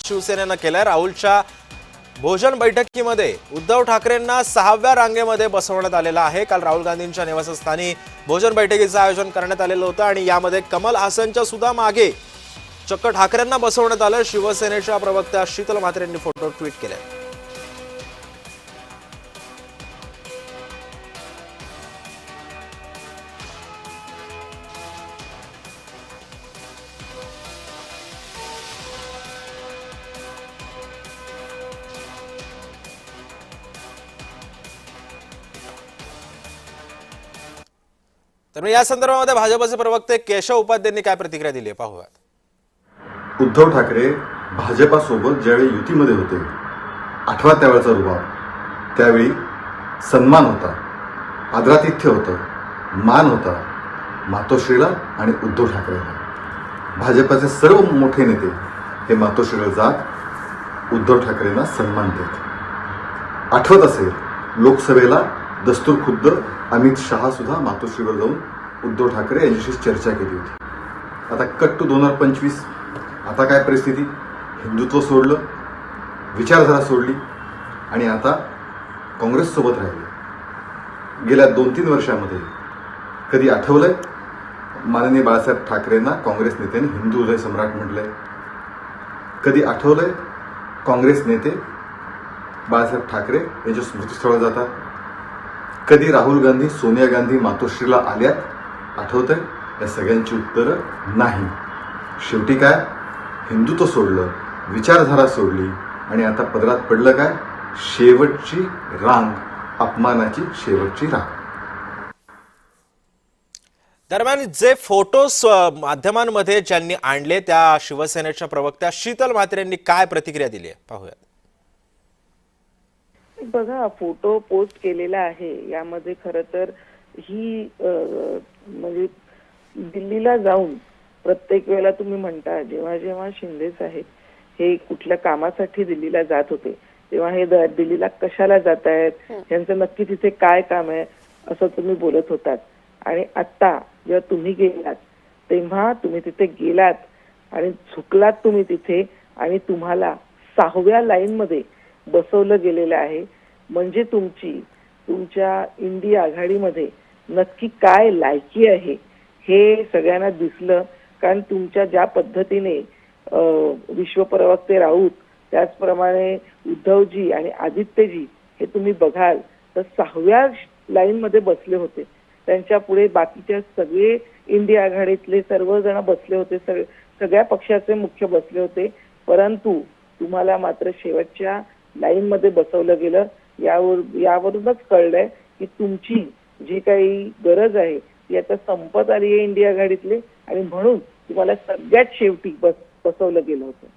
शिवसेनेनं केलंय। राहुलच्या भोजन बैठकीमध्ये उद्धव ठाकरेंना 6व्या रांगेमध्ये बसवण्यात आलेलं आहे। काल राहुल गांधींच्या निवासस्थानी भोजन बैठकीचं आयोजन करण्यात आलेलं होतं आणि यामध्ये कमल हासनच्या सुद्धा मागे चक्क ठाकरेंना बसवण्यात आलं। शिवसेनेच्या प्रवक्त्या शीतल म्हात्रेंनी फोटो ट्विट केले। तर या संदर्भामध्ये भाजपचे प्रवक्ते केशव उपाध्यायांनी काय प्रतिक्रिया दिली आहे पाहूयात। उद्धव ठाकरे भाजपासोबत ज्यावेळी युतीमध्ये होते, आठवा त्यावेळचा रुबाब, त्यावेळी सन्मान होता, आदरातिथ्य होतं, मान होता मातोश्रीला आणि उद्धव ठाकरेंना। भाजपाचे सर्व मोठे नेते हे मातोश्रीला जात उद्धव ठाकरेंना सन्मान देत। आठवत असेल, लोकसभेला दस्तूर खुद्द अमित शहा सुद्धा मातोश्रीवर जाऊन उद्धव ठाकरे यांच्याशी चर्चा केली होती। आता कट टू 2025, आता काय परिस्थिती? हिंदुत्व सोडलं, विचारधारा सोडली आणि आता काँग्रेससोबत राहिले। गेल्या 2-3 वर्षामध्ये कधी आठवलंय माननीय बाळासाहेब ठाकरेंना काँग्रेस नेत्यांनी हिंदू हृदय सम्राट म्हटलंय? कधी आठवलंय काँग्रेस नेते बाळासाहेब ठाकरे यांच्या स्मृतीस्थळावर जातात? कधी राहुल गांधी, सोनिया गांधी मातोश्रीला आल्यात? आठवतंय? या सगळ्यांची उत्तरं नाही। शेवटी काय? हिंदुत्व सोडलं, विचारधारा सोडली आणि आता पदरात पडलं काय? शेवटची रांग, अपमानाची शेवटची रांग। दरम्यान जे फोटोज माध्यमांमध्ये ज्यांनी आणले त्या शिवसेनेच्या प्रवक्त्या शीतल म्हात्रेंनी काय प्रतिक्रिया दिली आहे पाहूयात। बघा, फोटो पोस्ट केलेला आहे यामध्ये खरं तर ही म्हणजे दिल्लीला जाऊन प्रत्येक वेळेला तुम्ही म्हणता जेव्हा जेव्हा शिंदे साहेब हे कुठल्या कामासाठी दिल्लीला जात होते तेव्हा हे दिल्लीला कशाला जात आहेत, यांचं नक्की तिथे काय काम आहे असं तुम्ही बोलत होतात। आणि आता जेव्हा तुम्ही गेलात तेव्हा तुम्ही तिथे गेलात आणि झुकलात तुम्ही तिथे आणि तुम्हाला 6व्या लाईनमध्ये बसवलं गेलेलं आहे। म्हणजे तुमच्या इंडिया आघाडीमध्ये नक्की काय लायकी आहे हे सगळ्यांना दिसलं। कारण तुमच्या ज्या पद्धतीने विश्वप्रवक्ते राऊत, त्याचप्रमाणे उद्धवजी आणि आदित्यजी हे तुम्ही बघाल तर 6व्या लाईनमध्ये बसले होते। त्यांच्या पुढे बाकीच्या सगळे इंडिया आघाडीतले सर्वजण बसले होते, सगळ्या पक्षाचे मुख्य बसले होते, परंतु तुम्हाला मात्र शेवटच्या लाईन मध्ये बसवलं गेलं। यावरूनच कळलंय की तुमची जी काही गरज आहे ती आता संपत आली आहे इंडिया आघाडीतले आणि म्हणून तुम्हाला सगळ्यात शेवटी बसवलं गेलं होतं।